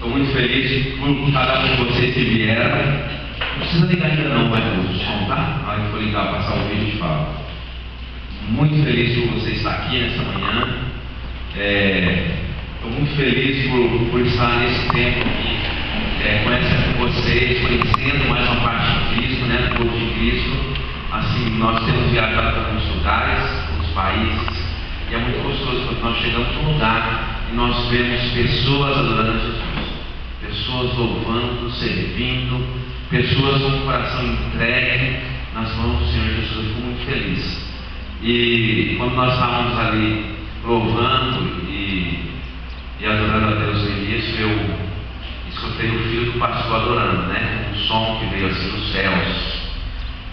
Estou muito feliz por cada um de vocês que vieram. Não precisa ligar ainda não, vai o som, tá? Na hora que for ligar, passar o vídeo, eu te falo. Muito feliz por você estar aqui nessa manhã. Estou muito feliz por estar nesse tempo aqui, conhecendo vocês, conhecendo mais uma parte de Cristo, né, do corpo de Cristo. Assim, nós temos viajado para alguns lugares, alguns países, e é muito gostoso quando nós chegamos num lugar e nós vemos pessoas adorando Jesus, pessoas louvando, servindo, pessoas com o coração entregue nas mãos do Senhor Jesus. Eu fico muito feliz. E quando nós estávamos ali louvando e adorando a Deus no início, eu escutei o filho do pastor adorando, né? Um som que veio assim dos céus.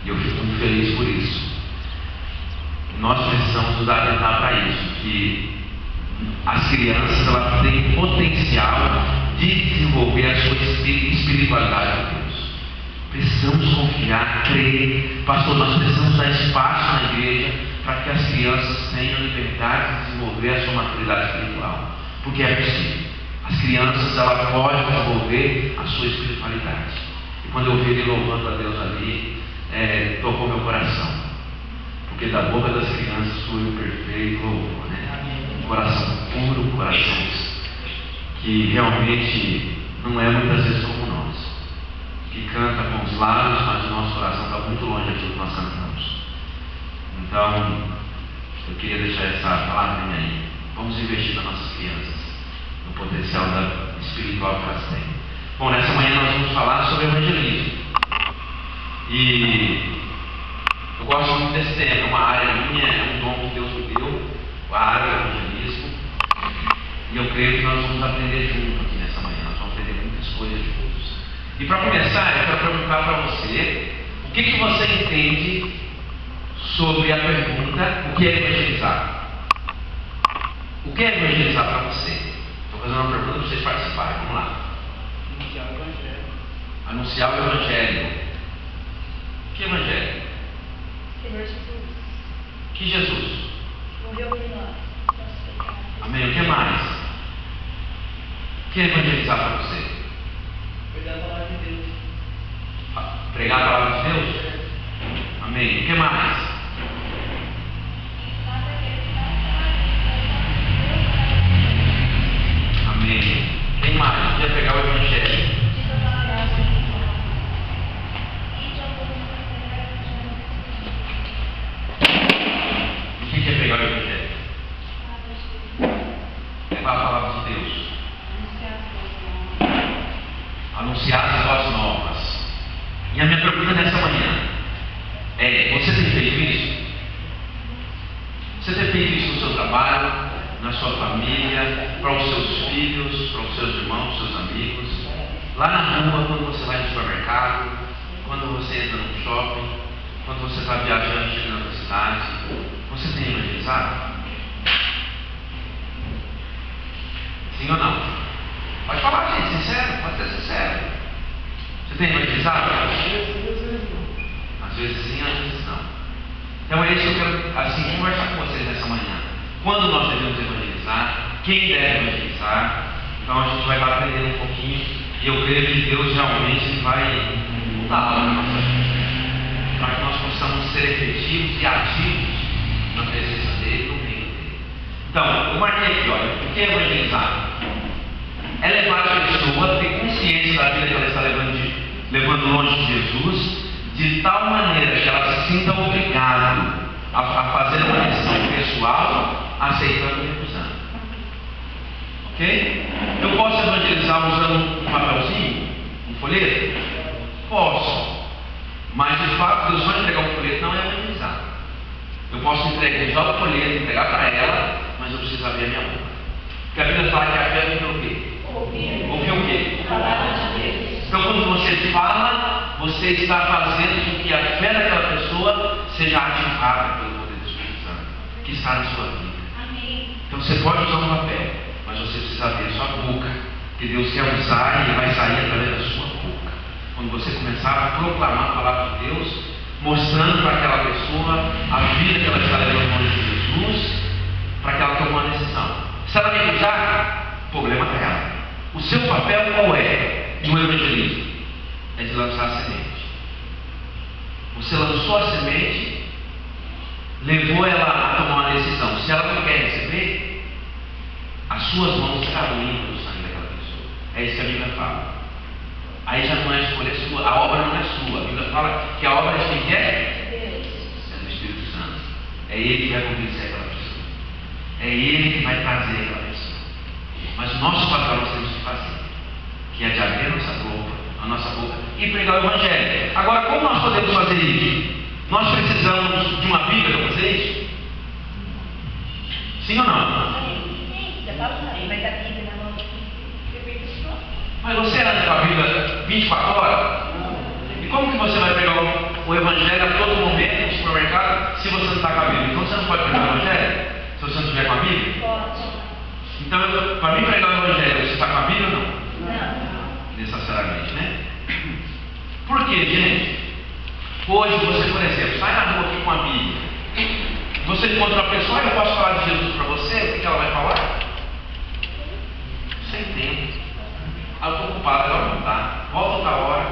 E eu fico muito feliz por isso. Nós precisamos nos atentar para isso, que as crianças elas têm potencial de desenvolver a sua espiritualidade com Deus. Precisamos confiar, crer. Pastor, nós precisamos dar espaço na igreja para que as crianças tenham liberdade de desenvolver a sua maturidade espiritual. Porque é possível. As crianças elas podem desenvolver a sua espiritualidade. E quando eu vi ele louvando a Deus ali, tocou meu coração. Porque da boca das crianças flui o perfeito louvor, né? Um coração puro, um coração que realmente não é muitas vezes como nós, que canta com os lábios, mas o nosso coração está muito longe daquilo que nós cantamos. Então, eu queria deixar essa palavrinha aí. Vamos investir nas nossas crianças, no potencial espiritual que elas têm. Bom, nessa manhã nós vamos falar sobre evangelismo. E eu gosto muito desse tema, é uma área minha, é um dom que Deus me deu, a área do evangelismo. E eu creio que nós vamos aprender junto aqui nessa manhã, nós vamos aprender muitas coisas juntos. E para começar, eu quero perguntar para você, o que você entende sobre a pergunta, o que é evangelizar? O que é evangelizar para você? Estou fazendo uma pergunta para vocês participarem, vamos lá. Anunciar o Evangelho. Anunciar o Evangelho. Que Evangelho? Senhor Jesus. Que Jesus? Morreu por nós. Amém. O que mais? O que é evangelizar para você? Pregar a palavra de Deus. Pregar a palavra de Deus? Amém. O que mais? Amém. Quem mais? O que é pregar o Evangelho? O que é pregar o Evangelho? Levar a palavra de Deus. Anunciar as boas novas. E a minha pergunta nessa manhã é: você tem feito isso? Você tem feito isso no seu trabalho, na sua família, para os seus filhos, para os seus irmãos, seus amigos, lá na rua, quando você vai no supermercado, quando você entra no shopping, quando você está viajando, chegando na cidade? Você tem evangelizado? Sim ou não? Pode falar, gente, sincero, pode ser sincero. Você tem evangelizado? Às vezes sim, às vezes não. Então é isso que eu quero assim conversar com vocês nessa manhã. Quando nós devemos evangelizar, quem deve evangelizar. Então a gente vai estar aprendendo um pouquinho, e eu creio que Deus realmente vai mudar a obra na nossa vida, para que nós possamos ser efetivos e ativos na presença dele, no reino dele. Então, eu marquei aqui, olha, o que é evangelizar? É levar a pessoa a ter consciência da vida que ela está levando longe de Jesus, de tal maneira que ela se sinta obrigada a fazer uma decisão pessoal, aceitando e recusando. Ok? Eu posso evangelizar usando um papelzinho, um folheto? Posso. Mas de fato, Deus vai entregar um folheto, não é evangelizar. Eu posso usar o folheto, entregar para ela, mas eu preciso abrir a minha boca. Porque a Bíblia fala que a fé vem o quê? Ouvir o quê? A palavra de Deus. Então, quando você fala, você está fazendo com que a fé daquela pessoa seja ativada pelo poder do Espírito Santo, que está na sua vida. Amém. Então, você pode usar um papel, mas você precisa abrir a sua boca, que Deus quer usar e vai sair através da sua boca. Quando você começar a proclamar a palavra de Deus, mostrando para aquela pessoa a vida que ela está levando longe de Jesus, para que ela tome uma decisão. Se ela recusar, problema dela. O seu papel qual é no evangelismo? É de lançar a semente. Você lançou a semente, levou ela a tomar uma decisão. Se ela não quer receber, as suas mãos estarão limpas do sangue daquela pessoa. É isso que a Bíblia fala. Aí já não é escolha sua, a obra não é sua. A Bíblia fala que a obra é de quem é? É do Espírito Santo. É Ele que vai convencer aquela pessoa. É Ele que vai trazer aquela pessoa. Mas o nosso papel nós temos que fazer, que é de abrir a nossa boca e pregar o Evangelho. Agora, como nós podemos fazer isso? Nós precisamos de uma Bíblia para fazer isso? Sim ou não? Sim, já fala assim, vai dar Bíblia na mão. Mas você anda com a Bíblia 24 horas? E como que você vai pregar o Evangelho a todo momento no supermercado se você não está com a Bíblia? Então você não pode pregar o Evangelho se você não estiver com a Bíblia? Pode. Então, para mim pregar o Evangelho, você está com a Bíblia ou não? Não. Necessariamente, né? Por quê, gente? Hoje você, por exemplo, sai na rua aqui com a Bíblia. Você encontra uma pessoa, eu posso falar de Jesus para você? O que ela vai falar? Sem tempo. Eu estou ocupado, agora não está. Volta outra hora.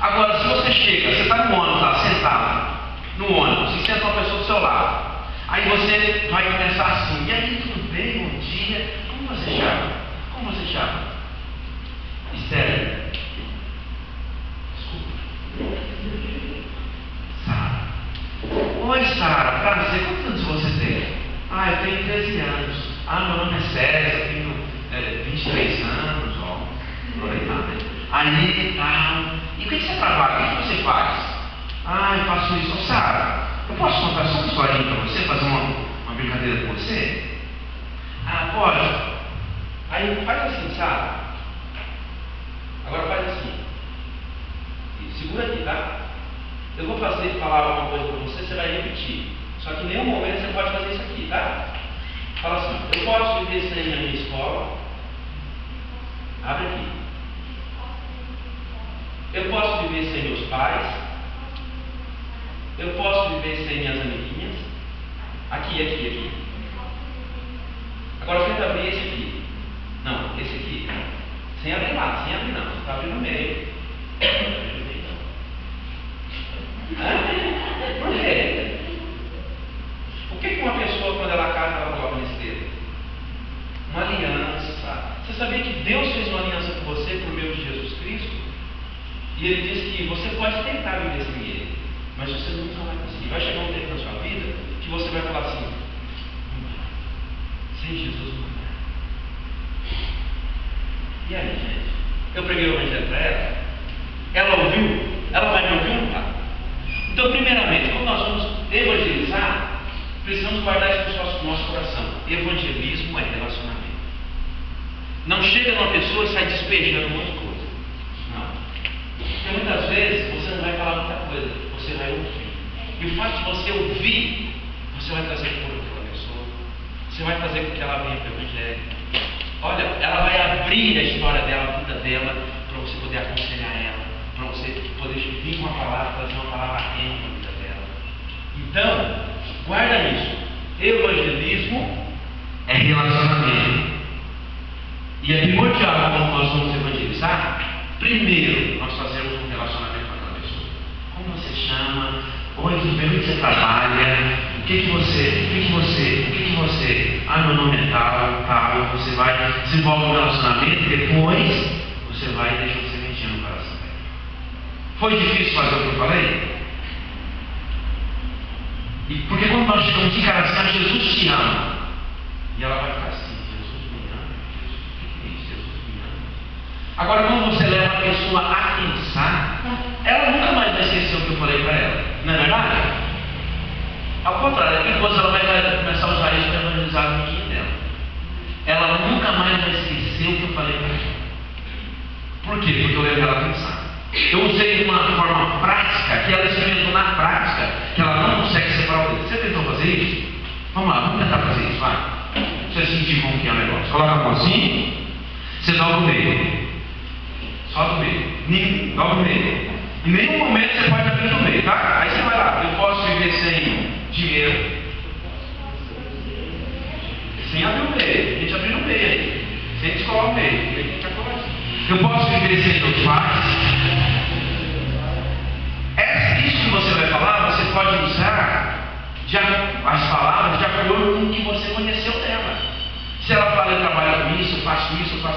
Agora, se você chega, você está no ônibus, lá, sentado, no ônibus, e senta uma pessoa do seu lado. Aí você vai começar assim, e aí, tudo bem? Bom dia. Como você chama? Como você chama? Estéreo. Desculpa. Sara. Oi, Sara. Prazer. Quantos anos você tem? Eu tenho 13 anos. Meu nome é César, eu tenho 23 anos. Aproveitar, né? Aí, e o que você trabalha? O que você faz? Eu faço isso. Sara, eu posso contar só uma historinha para você, fazer uma brincadeira com você? Pode. Aí faz assim, Sara. Agora faz assim. E segura aqui, tá? Eu vou falar alguma coisa para você, você vai repetir. Só que em nenhum momento você pode fazer isso aqui, tá? Fala assim, eu posso viver sem a minha escola. Abre aqui. Eu posso viver sem meus pais. Eu posso viver sem minhas amiguinhas. Aqui. Agora tenta abrir esse aqui. Não, esse aqui. Sem abrir lá, sem abrir não. Você está abrindo no meio. Por quê? O que uma pessoa, quando ela casa, ela coloca nesse dedo? Uma aliança. Você sabia que Deus fez uma aliança com você por meio de Jesus Cristo? E Ele diz que você pode tentar viver sem Ele, mas você nunca vai conseguir. Vai chegar um tempo na sua vida que você vai falar assim: sem Jesus não dá. E aí, gente? Eu preguei o Evangelho para ela. Ela ouviu? Ela vai me ouvir ou não vai? Então, primeiramente, quando nós vamos evangelizar, precisamos guardar isso no nosso coração. Evangelismo é relacionamento. Não chega numa pessoa e sai despejando um monte de coisa. Não. Porque muitas vezes você não vai falar muita coisa, você vai ouvir. E o fato de você ouvir, você vai trazer cura para aquela pessoa. Você vai fazer com que ela venha para o Evangelho. Olha, ela vai abrir a história dela, a vida dela, para você poder aconselhar ela, para você poder vir com a palavra, trazer uma palavra rema para a vida dela. Então, guarda isso. Evangelismo é relacionamento. E é primordial quando nós vamos evangelizar, primeiro nós fazemos um relacionamento com aquela pessoa. Como você chama? Oi, tudo bem? Onde você trabalha? O que você? Meu nome é tal. Você vai desenvolver um relacionamento e depois você vai deixar você sementinha no coração dela. Foi difícil fazer o que eu falei? E porque quando nós chegamos de cara assim, Jesus te ama. E ela vai ficar assim: Jesus me ama. O que é isso? Jesus me ama. Agora, quando você leva a pessoa a pensar, ela nunca mais vai esquecer o que eu falei para ela. Não é verdade? Ao contrário, depois ela vai começar a usar isso para evangelizar a amiguinha dela. Ela nunca mais vai esquecer o que eu falei para ela. Por quê? Porque eu levei ela a pensar. Eu usei de uma forma prática, que ela experimentou na prática, que ela não consegue separar o dedo. Você tentou fazer isso? Vamos lá, vamos tentar fazer isso, vai. Você sentir como que é o negócio. Coloca a mão assim, você dobra o meio. Só do meio. Dobra o meio. Em nenhum momento você pode abrir no meio, tá? Aí você vai lá, eu posso viver sem dinheiro, sem abrir o meio. A gente abre no meio aí. Sem descolar o meio. Eu posso viver sem meus pais? Isso que você vai falar, você pode usar as palavras de acordo com o que você conheceu dela. Se ela fala, eu trabalho com isso, eu faço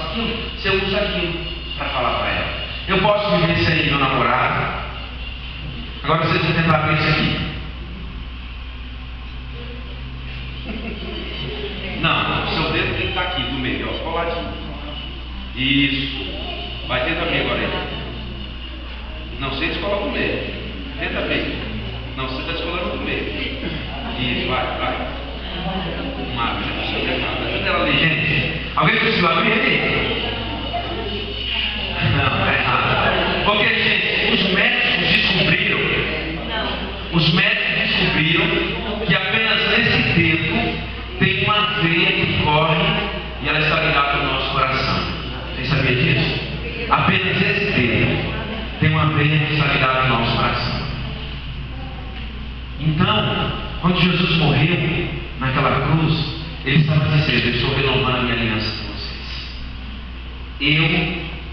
aquilo, você usa aquilo para falar para ela. Eu posso viver sem meu namorado? Agora vocês vão tentar ver isso aqui. Não, o seu dedo tem que estar aqui, do meio, ó, coladinho. Isso. Vai, tenta ver agora aí. Não, você descola no meio. Tenta ver. Não, você está descolando no meio. Isso, vai. Uma árvore, ajuda ela ali, gente. Alguém conseguiu abrir ele? Não, é errado. Porque, gente, os médicos descobriram que apenas nesse dedo tem uma veia que corre e ela está ligada ao nosso coração. Você sabia disso? Apenas esse dedo tem uma veia que está ligada ao nosso coração. Então, quando Jesus morreu naquela cruz, ele estava dizendo: eu estou renovando a minha aliança com vocês. Eu,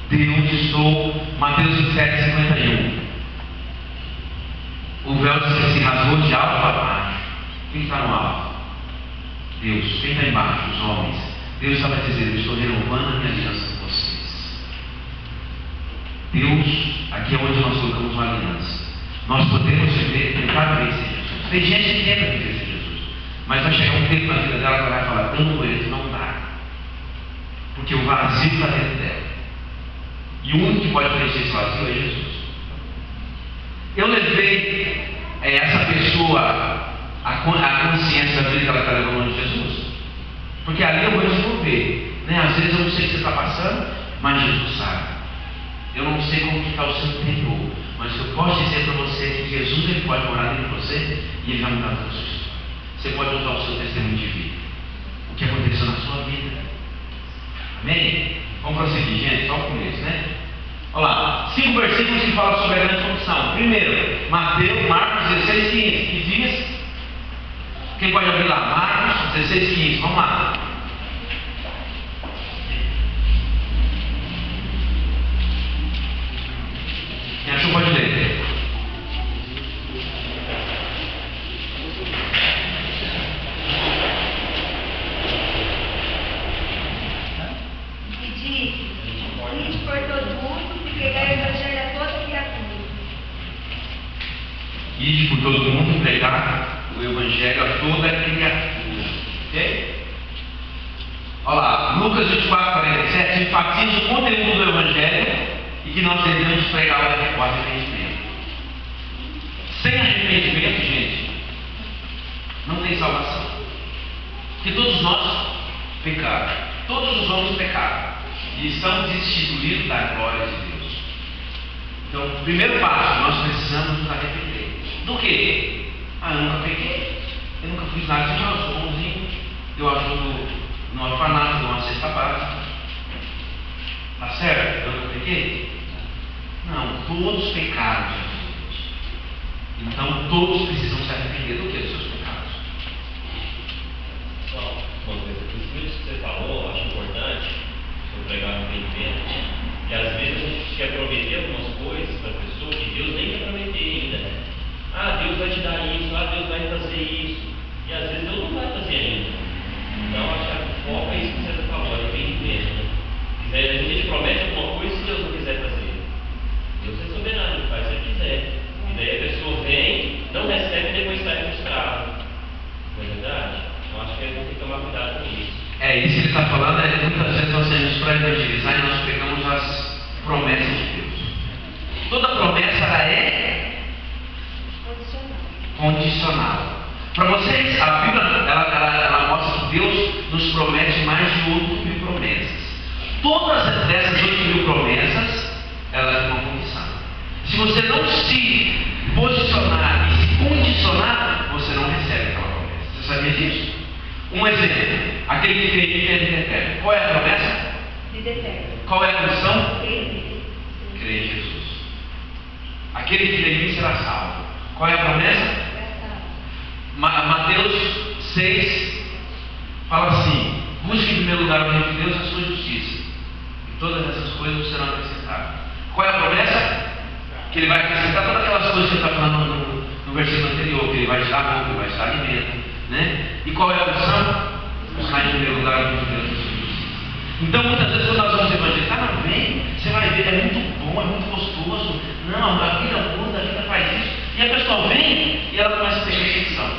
Deus, estou. Mateus 27:51. O véu se rasgou de alto para baixo. Quem está no alto? Deus. Quem está embaixo? Os homens. Deus estava dizendo: eu estou renovando a minha aliança com vocês. Deus, aqui é onde nós colocamos uma aliança. Nós podemos viver plenamente sem Jesus. Tem gente que tenta viver sem Jesus, mas vai chegar um tempo na vida dela que ela vai falar: tanto ele não dá, porque o vazio está dentro dela, e o único que pode preencher esse vazio é Jesus. Eu levei essa pessoa a consciência da vida que ela está levando longe de Jesus, porque ali eu vou resolver, né? Às vezes eu não sei o que você está passando, mas Jesus sabe. Eu não sei como está o seu interior, mas eu posso dizer para você que Jesus, ele pode morar dentro de você e ele vai mudar toda a sua história. Você pode usar o seu testemunho de vida, o que aconteceu na sua vida. Amém? Vamos prosseguir, gente, só o começo, né? Olha lá, 5 versículos que falam sobre a grande comissão. Primeiro, Marcos 16:15, que diz, quem pode abrir lá? Marcos 16:15, vamos lá. Quem achou pode ler. E disse: ide por todo mundo, e pregai o evangelho a toda criatura. Ide por todo mundo, pregar o evangelho a toda criatura. Ok? Olha lá, Lucas 24:47 enfatiza o conteúdo do evangelho e que nós devemos pregar o arrependimento. Sem arrependimento, gente, não tem salvação. Porque todos nós pecaram, todos os homens pecaram e estão destituídos da glória de Deus. Então, o primeiro passo, nós precisamos nos arrepender. Do quê? Eu nunca pequei, eu nunca fiz nada de mal, eu sou bonzinho, eu ajudo no orfanato, dou uma cesta básica. Tá certo? Eu nunca pequei? Não, todos pecaram diante de Deus. Então todos precisam se arrepender do que? Dos seus pecados. Só uma coisa, isso que você falou, eu acho importante, sobre pregar o arrependimento. E às vezes a gente quer prometer algumas coisas para a pessoa que Deus nem quer prometer ainda. Deus vai te dar isso, Deus vai fazer isso. E às vezes Deus não vai fazer ainda. Então acho que o foco é isso que você falou, arrependimento. A gente promete alguma coisa se Deus não quiser fazer. Deus é soberano, ele faz se ele quiser. E daí a pessoa vem, não recebe e depois sai frustrado. Não é verdade? Eu acho que a gente tem que tomar cuidado com isso. Isso que ele está falando muitas vezes nós temos para evangelizar e nós pegamos as promessas de Deus. Toda promessa ela é condicional. Para vocês, a Bíblia ela mostra que Deus nos promete mais de 8.000 promessas. Todas dessas 8.000 promessas, elas têm uma condição. Se você não se posicionar e se condicionar, você não recebe aquela promessa. Você sabia disso? Um exemplo, aquele que crê em vida eterna. Qual é a promessa? Vida eterna. Qual é a condição? Crer em Jesus. Aquele que crê em mim será salvo. Qual é a promessa? Mateus 6 fala assim: busque em primeiro lugar o reino de Deus e a sua justiça, e Todas essas coisas serão acrescentadas. Qual é a promessa? Que Ele vai acrescentar todas aquelas coisas que Ele está falando no versículo anterior, que Ele vai te dar roupa, Ele vai te dar alimento, né? E qual é a opção? Buscar em primeiro lugar o de Deus. Então, muitas vezes, quando nós vamos evangelizar, não vem, você vai ver, é muito bom, é muito gostoso. Não, a vida muda, a vida faz isso. E a pessoa vem e ela começa a ter perseguição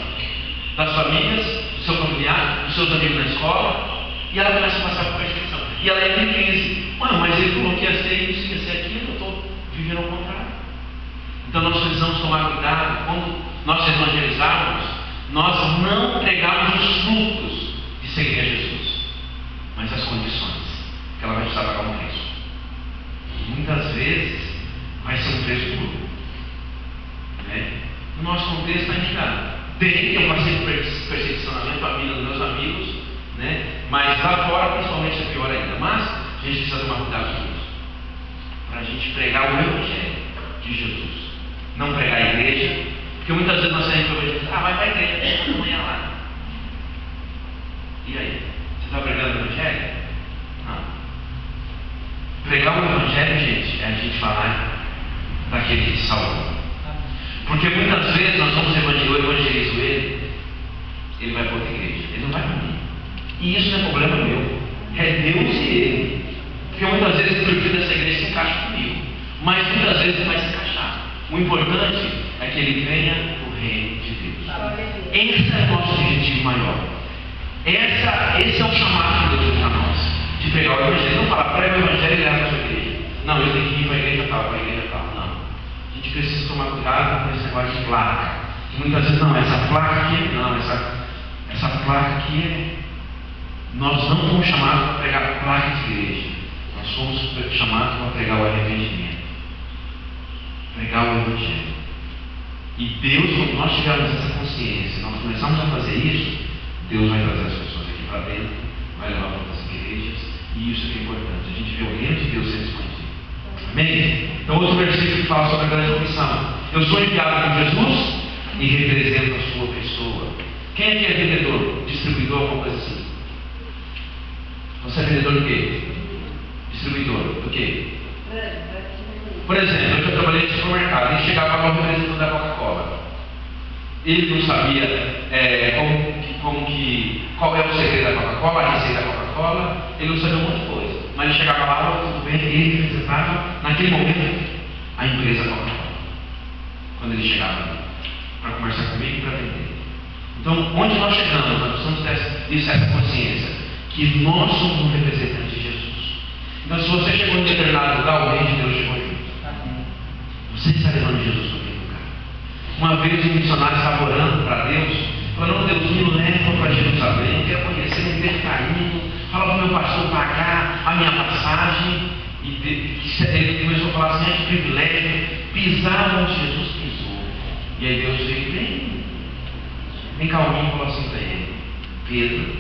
das famílias, do seu familiar, dos seus amigos na escola, e ela começa a passar por perseguição. E ela entra em crise. Mas ele falou que ia ser isso, ia ser aquilo, eu estou vivendo ao contrário. Então, nós precisamos tomar cuidado. Quando nós evangelizarmos, nós não pregamos os frutos de seguir a Jesus, mas as condições que ela vai precisar pagar um preço. Muitas vezes vai ser um preço duro, né? No nosso contexto ainda tem, eu passei por perseguição na minha família, nos meus amigos, né? Mas lá fora principalmente é pior ainda. Mas a gente precisa tomar cuidado com isso, para a gente pregar o Evangelho de Jesus, não pregar a igreja, porque muitas vezes nós saímos para a igreja, vai para a igreja, deixa a manhã lá. E aí? Você está pregando o Evangelho? Não. Pregar o Evangelho, gente, é a gente falar daquele que salvou. Porque muitas vezes nós somos evangelizando ele vai para outra igreja, ele não vai para mim. E isso não é problema meu, é Deus e ele. Porque muitas vezes o perfil dessa igreja se encaixa comigo, mas muitas vezes não vai se encaixar. O importante é que ele venha no reino de Deus. Esse é o nosso objetivo maior. Esse é o chamado de Deus para nós, de pegar o Evangelho. Não falar, prega o Evangelho e leva para a sua igreja. Não, eu tenho que ir para a igreja tal, para a igreja tal. Não. A gente precisa tomar cuidado com esse negócio de placa. Que muitas vezes não, essa placa aqui, não, essa placa aqui, nós não fomos chamados para pregar placa de igreja. Nós fomos chamados para pregar o arrependimento, pregar o Evangelho. E Deus, quando nós tivermos essa consciência, nós começamos a fazer isso, Deus vai trazer as pessoas aqui para dentro, vai levar para outras igrejas, e isso é importante. A gente vê o reino de Deus sendo expandido. Amém? Então, outro versículo que fala sobre a grande comissão. Eu sou enviado por Jesus e represento a sua pessoa. Quem aqui é vendedor? Distribuidor, alguma coisa assim? Você é vendedor do quê? Distribuidor do quê? Por exemplo, eu já trabalhei no supermercado e chegava lá o representante da Coca-Cola. Ele não sabia qual é o segredo da Coca-Cola, a receita da Coca-Cola, ele não sabia um monte de coisa. Mas ele chegava lá, tudo bem, ele representava, naquele momento, a empresa Coca-Cola. Quando ele chegava ali, para conversar comigo e para vender. Então, onde nós chegamos, nós precisamos ter essa consciência, que nós somos um representante de Jesus. Então, se você chegou em determinado lugar, o reino de Deus chegou junto. Você está levando Jesus para aquele lugar. Uma vez um missionário estava orando para Deus, falando: Deus, me leva para Jerusalém, eu quero conhecer, me ver caindo, fala para o meu pastor pagar a minha passagem. E ele começou a falar assim: é que privilégio, pisar onde Jesus pisou. E aí Deus veio bem calminho e falou assim para ele: Pedro,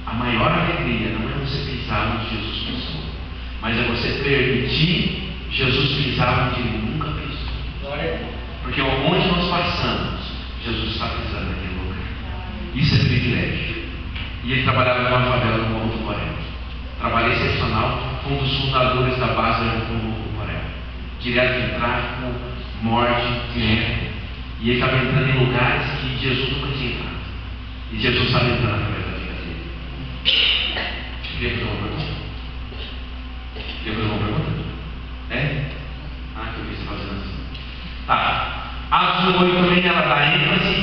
a maior alegria não é você pisar onde Jesus pisou, mas é você permitir Jesus pisar onde ele nunca pisou. Porque onde nós passamos, Jesus está pisando naquele lugar. Isso é privilégio. E ele trabalhava numa favela no Morro do Borel. Trabalho excepcional, foi um dos fundadores da base do Morro do Borel. Direto de tráfico, morte, dinheiro. E ele estava entrando em lugares que Jesus nunca tinha entrado. E Jesus estava entrando através da vida dele. Queria fazer uma pergunta? Queria fazer uma pergunta? É? Que eu vi você fazendo assim. Tá. Atos 1:8 também ela dá ênfase,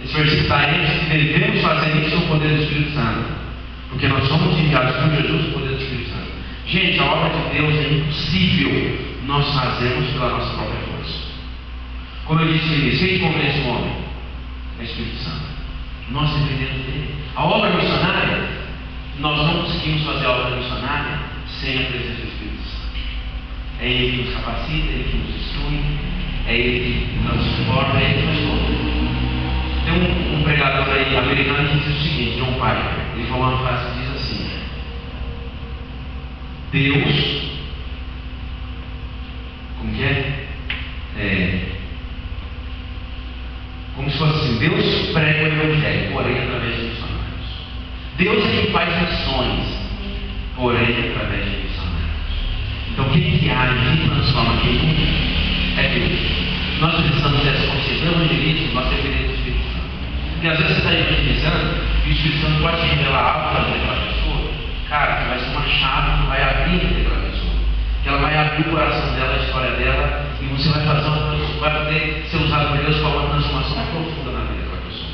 esse versículo dá ênfase que devemos fazer isso no poder do Espírito Santo. Porque nós somos enviados por Jesus no poder do Espírito Santo. Gente, a obra de Deus é impossível nós fazermos pela nossa própria força. Como eu disse, quem convence o homem? É o Espírito Santo. Nós dependemos dele. A obra missionária, nós não conseguimos fazer a obra missionária sem a presença do Espírito Santo. É Ele que nos capacita, é Ele que nos instrui, é Ele que nos transforma, é Ele que faz tudo. Tem um pregador aí americano que diz o seguinte, John Piper, ele falou uma frase que diz assim: Deus, como que é? Como se fosse assim: Deus prega o Evangelho, porém através de missionários. Deus é quem faz missões, porém através de missionários. age e transforma aquele mundo é Deus. Nós precisamos dessa consciência. No evangelismo, nós dependemos do Espírito Santo. Porque às vezes você está evangelizando e o Espírito Santo pode te revelar algo para aquela pessoa, cara, que vai ser uma chave que vai abrir aquela pessoa. Que ela vai abrir o coração dela, a história dela, e você vai poder ser usado por Deus para uma transformação profunda na vida daquela pessoa.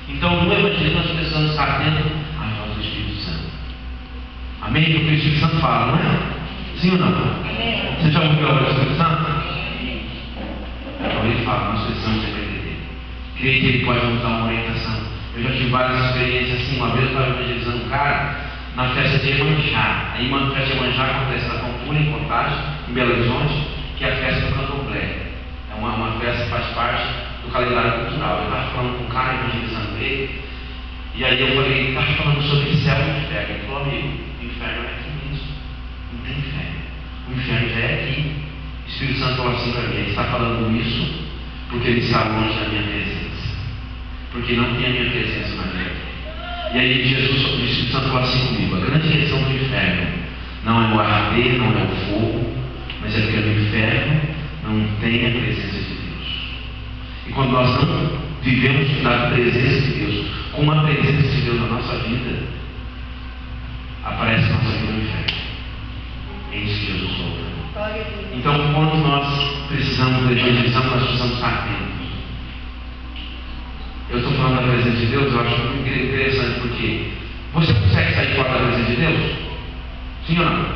Então, no evangelismo, nós precisamos estar atento à voz do Espírito Santo. Amém? Porque o Espírito Santo fala, não é? Sim ou não? Amém. Você já ouviu a voz do Espírito Santo? Então ele fala, nós precisamos depender dele. Creio que ele pode nos dar uma orientação. Eu já tive várias experiências assim. Uma vez eu estava evangelizando um cara na festa de Iemanjá. Aí uma festa de Iemanjá acontece na Pampulha, em Contagem, em Belo Horizonte, que é a festa do Candomblé. É uma festa que faz parte do calendário cultural. Eu estava falando com um cara, evangelizando ele, e aí eu falei, estava falando sobre céu e inferno. Ele falou, amigo, o inferno é aqui mesmo. Não tem inferno. O inferno já é aqui. O Espírito Santo falou assim para mim, ele está falando isso porque ele está longe da minha presença. Porque não tem a minha presença na vida. E aí Jesus, o Espírito Santo falou assim comigo, a grande questão do inferno não é o arder, não é o fogo, mas é porque no inferno não tem a presença de Deus. E quando nós não vivemos na presença de Deus, com a presença de Deus na nossa vida, aparece a nossa vida no inferno. É isso que Jesus falou. Então, quando nós precisamos evangelizar, nós precisamos estar atentos. Eu estou falando da presença de Deus, eu acho muito interessante, porque você consegue sair fora da presença de Deus? Sim ou não?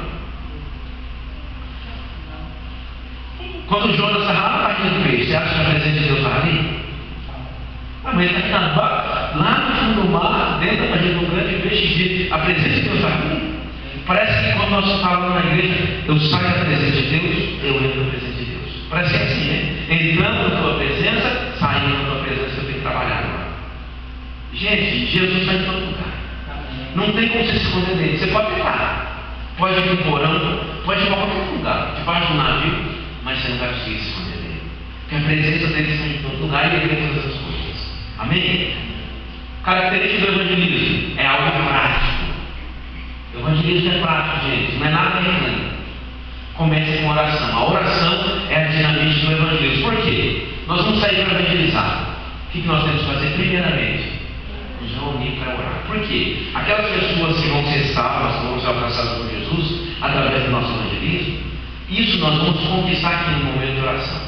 Quando Jonas estava lá na barriga do peixe, você acha que a presença de Deus estava ali? Ah, mas ele está aqui lá no fundo do mar, dentro da barriga do grande peixe, a presença de Deus está ali. Parece que quando nós falamos na igreja, eu saio da presença de Deus, eu entro na presença de Deus. Parece que é assim, né? Entrando na tua presença, saindo da tua presença, eu tenho que trabalhar agora. Gente, Jesus está em todo lugar. Não tem como você se esconder dele. Você pode tentar. Pode ir no porão, pode ir para qualquer lugar, debaixo de um navio, mas você não vai conseguir se esconder dele. Porque a presença dele está em todo lugar e ele vê todas as coisas. Amém? Característica do evangelismo é algo prático. O evangelismo é prático, gente, não é nada mecânico. Comece com oração. A oração é a dinamite do evangelismo. Por quê? Nós vamos sair para evangelizar. O que nós temos que fazer? Primeiramente, nos reunir para orar. Por quê? Aquelas pessoas que vão ser salvas, que vão ser alcançadas por Jesus, através do nosso evangelismo, isso nós vamos conquistar aqui no momento de oração.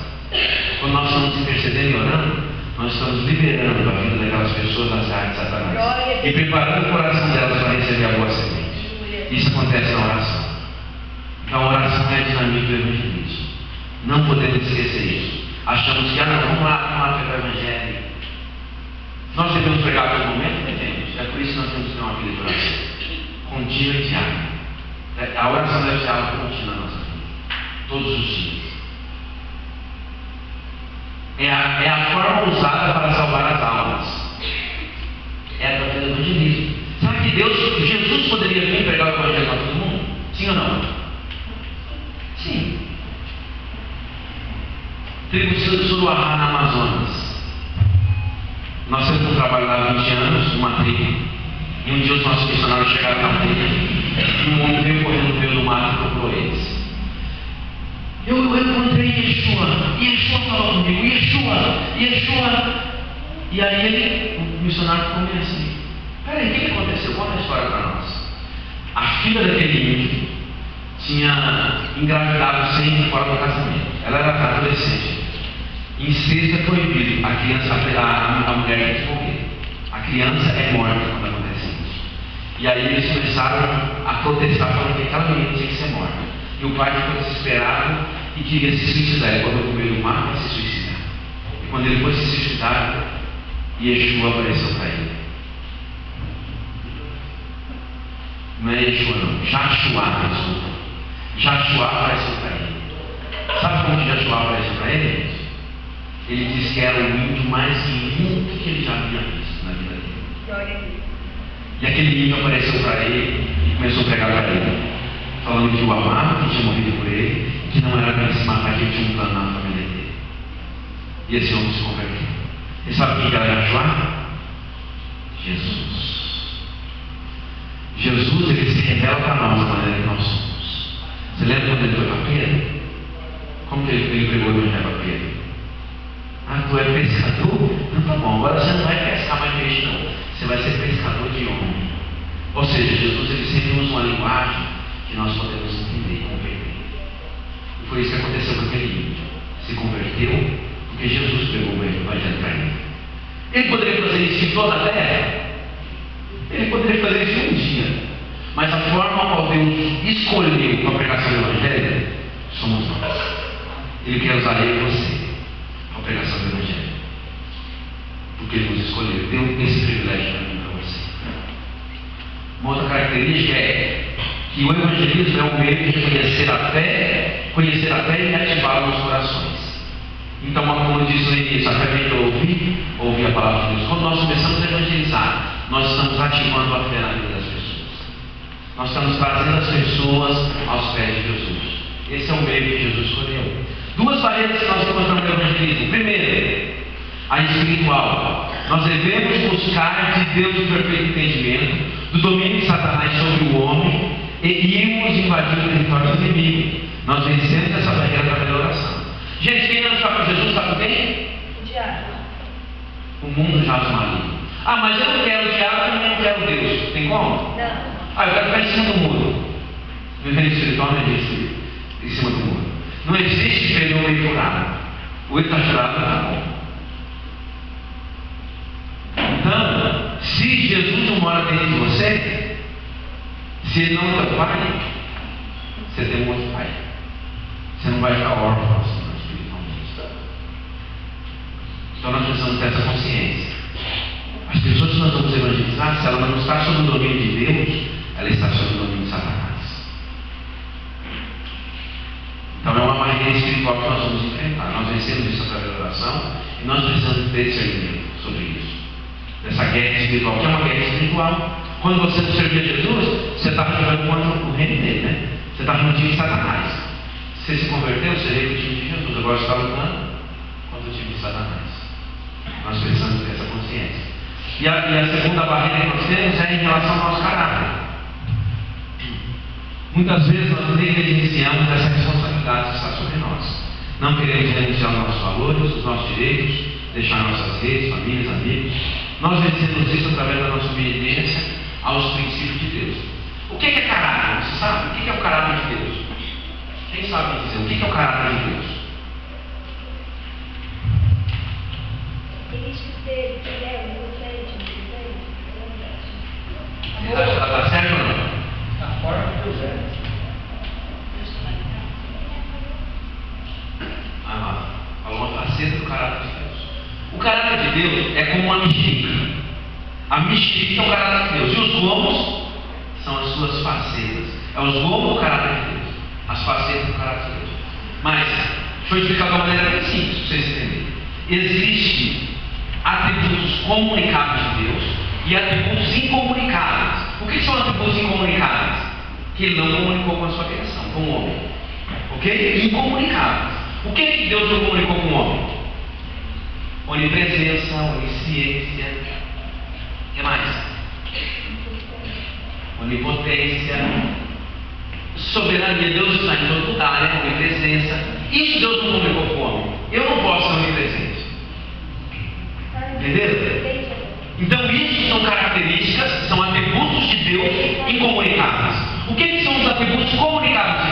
Quando nós estamos intercedendo e orando, nós estamos liberando a vida daquelas pessoas das áreas de Satanás e preparando o coração delas para receber a boa semente. Isso acontece na oração. Então a oração é a dinâmica do evangelismo. Não podemos esquecer isso. Achamos que, vamos lá pregar o evangelho. Nós devemos pregar a todo momento? Devemos. É por isso que nós temos que ter uma vida de oração contínua e diária. A oração deve ser algo contínuo na nossa vida. Todos os dias. É a forma usada para salvar as almas. É através do evangelismo. Sabe que Jesus poderia vir pregar o evangelho para todo mundo? Sim ou não? Sim. Tribo de Suruahá, na Amazonas. Nós temos um trabalho lá há 20 anos, numa tribo. E um dia os nossos missionários chegaram na tribo e um homem veio correndo no meio do mato e procurou eles. Eu encontrei Yeshua. Yeshua falou comigo, Yeshua. E aí o missionário ficou meio assim. Peraí, o que aconteceu? Conta a história para nós. A filha daquele índio tinha engravidado sem fora do casamento. Ela era adolescente. Incesto é proibido. A mulher tem que morrer. A criança é morta quando acontece isso. E aí eles começaram a protestar, falando que aquela menina tinha que ser morta. E o pai ficou desesperado e queria se suicidar. Ele falou no meio do mar para se suicidar. E quando ele foi se suicidar, Yeshua apareceu para ele. Não é Yeshua não, Jashua, desculpa. Jashua apareceu para ele. Sabe como que Jashua apareceu para ele? Ele disse que era o índio mais lindo que ele já havia visto na vida dele. E aquele índio apareceu para ele e começou a pregar para ele, falando que o amava, que tinha morrido por ele, que não era para ele se matar, que ele tinha um plano na família dele. E esse homem se converteu. E sabe quem era Jashua? Jesus. Jesus, ele se revela para nós da maneira que nós somos. Você lembra quando ele foi para Pedro? Como que ele pregou o evangelho para Pedro? Ah, tu é pescador? Não, tá bom, agora você não vai pescar mais peixe não. Você vai ser pescador de homem. Ou seja, Jesus ele sempre usa uma linguagem que nós podemos entender e compreender. E foi isso que aconteceu com aquele índio. Se converteu porque Jesus pregou o evangelho para ele. Ele poderia fazer isso em toda a terra? Ele poderia fazer isso em um dia. Mas a forma qual Deus escolheu para a pregação do evangelho somos nós. Ele quer usar eu e você para a pregação do evangelho. Porque Ele nos escolheu. Deu esse privilégio para mim e para você. Uma outra característica é que o evangelismo é um meio de conhecer a fé e ativá-la nos corações. Então, como eu disse no início, a fé vem de ouvir a palavra de Deus. Quando nós começamos a evangelizar, nós estamos ativando a fé na vida das pessoas. Nós estamos trazendo as pessoas aos pés de Jesus. Esse é o meio que Jesus escolheu. Duas barreiras que nós encontramos no evangelismo. Primeiro, a espiritual. Nós devemos buscar de Deus o perfeito entendimento do domínio de Satanás sobre o homem e irmos invadir o território do inimigo. Nós vencemos essa barreira através da oração. Gente, quem não está com Jesus está com quem? O diabo. O mundo já os maligno. Ah, mas eu não quero o diabo, também não quero Deus. Tem como? Não. Ah, eu quero ficar em cima do muro. No reino espiritual não existe em cima do muro. Não existe pneu meio furado. O olho está furado, está bom. Então, se Jesus não mora dentro de você, se Ele não é teu pai, você tem um outro pai. Você não vai ficar órfão espiritualmente. Então nós precisamos ter essa consciência. As pessoas que nós vamos evangelizar, se ela não está sob o domínio de Deus, ela está sob o domínio de Satanás. Então é uma barreira espiritual que nós vamos enfrentar. Nós vencemos isso através da oração e nós precisamos ter discernimento sobre isso. Dessa guerra espiritual, que é uma guerra espiritual. Quando você não servir a Jesus, você está jogando contra o reino dele, né? Você está no time de Satanás. Você se converteu, você veio do time de Jesus. Agora você está lutando contra o time de Satanás. Nós precisamos ter essa consciência. E a segunda barreira que nós temos é em relação ao nosso caráter. Muitas vezes nós negligenciamos essa responsabilidade que está sobre nós. Não queremos renunciar aos nossos valores, os nossos direitos, deixar nossas redes, famílias, amigos. Nós vencemos isso através da nossa obediência aos princípios de Deus. O que é caráter? Você sabe? O que é o caráter de Deus? Quem sabe dizer o que é o caráter de Deus? Características dele, que ele é inocente, Está certo ou não? A forma que Deus é. Falou uma faceta do caráter de Deus. O caráter de Deus é como uma mexerica. A mexerica é o caráter de Deus. E os gomos são as suas facetas. É os gomos do caráter de Deus. As facetas do caráter de Deus. Mas, deixa eu explicar de uma maneira bem simples, para vocês entenderem. Existem atributos comunicáveis de Deus e atributos incomunicáveis. O que são atributos incomunicáveis? Que Ele não comunicou com a sua criação, com o homem. Ok? Incomunicáveis. O que Deus não comunicou com o homem? Onipresença, onisciência. O que mais? Onipotência. Soberania. Deus está em todo lugar, né? Onipresença. Isso Deus não comunicou com o homem. Eu não posso ser onipresente. Entenderam? Então isso são características, são atributos de Deus incomunicáveis. O que são os atributos comunicáveis de